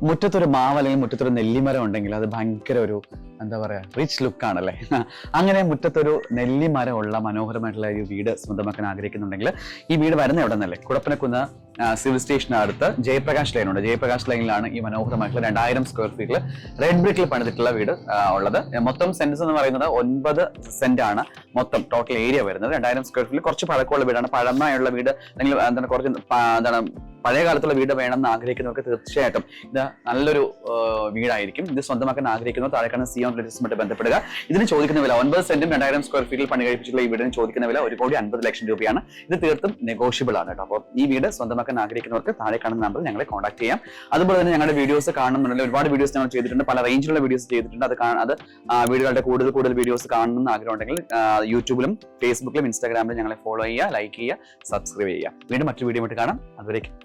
മുറ്റത്തൊരു മാവ് അല്ലെങ്കിൽ മുറ്റത്തൊരു നെല്ലിമരം ഉണ്ടെങ്കിൽ അത് ഭയങ്കര ഒരു എന്താ പറയാ റിച്ച് ലുക്ക് ആണല്ലേ. അങ്ങനെ മുറ്റത്തൊരു നെല്ലിമരം ഉള്ള മനോഹരമായിട്ടുള്ള ഒരു വീട് സ്വന്തമാക്കാൻ ആഗ്രഹിക്കുന്നുണ്ടെങ്കിൽ ഈ വീട് വരുന്ന എവിടെ നിന്നല്ലേ, കുടപ്പനക്കുന്ന് സിവിൽ സ്റ്റേഷനടുത്ത് ജയപ്രകാശ് ലൈൻ ഉണ്ട്. ജയപ്രകാശ് ലൈനിലാണ് ഈ മനോഹരമായിട്ടുള്ള 2000 സ്ക്വയർ ഫീറ്റിൽ റെഡ് ബ്രിക്കിൽ പണിതിട്ടുള്ള വീട് ഉള്ളത്. മൊത്തം സെന്റസ് എന്ന് പറയുന്നത് 9 സെന്റ് ആണ് മൊത്തം ടോട്ടൽ ഏരിയ വരുന്നത്. 2000 സ്ക്വയർ ഫീറ്റിൽ കുറച്ച് പഴക്കമുള്ള വീടാണ്. പഴമയുള്ള വീട് അല്ലെങ്കിൽ എന്താണ് കുറച്ച് എന്താണ് പഴയ കാലത്തുള്ള വീട് വേണമെന്ന് ആഗ്രഹിക്കുന്നവർക്ക് തീർച്ചയായിട്ടും ഇത് നല്ലൊരു വീടായിരിക്കും. ഇത് സ്വന്തമാക്കാൻ ആഗ്രഹിക്കുന്നവർ താഴെക്കാണ് സിയോൺ രജിസ്റ്ററുമായിട്ട് ബന്ധപ്പെടുക. ഇതിന് ചോദിക്കുന്ന വില 9 സെന്റും 2000 സ്ക്വയർ ഫീറ്റിൽ പണി കഴിപ്പിച്ചിട്ടുള്ള ഈ വീടിന് ചോദിക്കുന്ന വില 1,50,00,000 രൂപയാണ്. ഇത് തീർത്തും നെഗോഷ്യബിൾ ആണ് കേട്ടോ. അപ്പോൾ ഈ വീട് സ്വന്തമാക്കാൻ ആഗ്രഹിക്കുന്നവർക്ക് താഴെ കാണുന്ന നമ്പറിൽ ഞങ്ങളെ കോൺടാക്ട് ചെയ്യാം. അതുപോലെ തന്നെ ഞങ്ങളുടെ വീഡിയോസ് കാണുന്നുണ്ടെങ്കിൽ ഒരുപാട് വീഡിയോസ് ഞങ്ങൾ ചെയ്തിട്ടുണ്ട്, പല റേഞ്ചിലുള്ള വീഡിയോസ് ചെയ്തിട്ടുണ്ട്. അത് വീടുകളുടെ കൂടുതൽ വീഡിയോസ് കാണണമെന്ന് ആഗ്രഹം ഉണ്ടെങ്കിൽ യൂട്യൂബിലും ഫേസ്ബുക്കിലും ഇൻസ്റ്റാഗ്രാമിലും ഞങ്ങളെ ഫോളോ ചെയ്യുക, ലൈക്ക് ചെയ്യുക, സബ്സ്ക്രൈബ് ചെയ്യുക. വീണ്ടും മറ്റൊരു വീഡിയോ ആയിട്ട് കാണാം. അതുവരേക്കും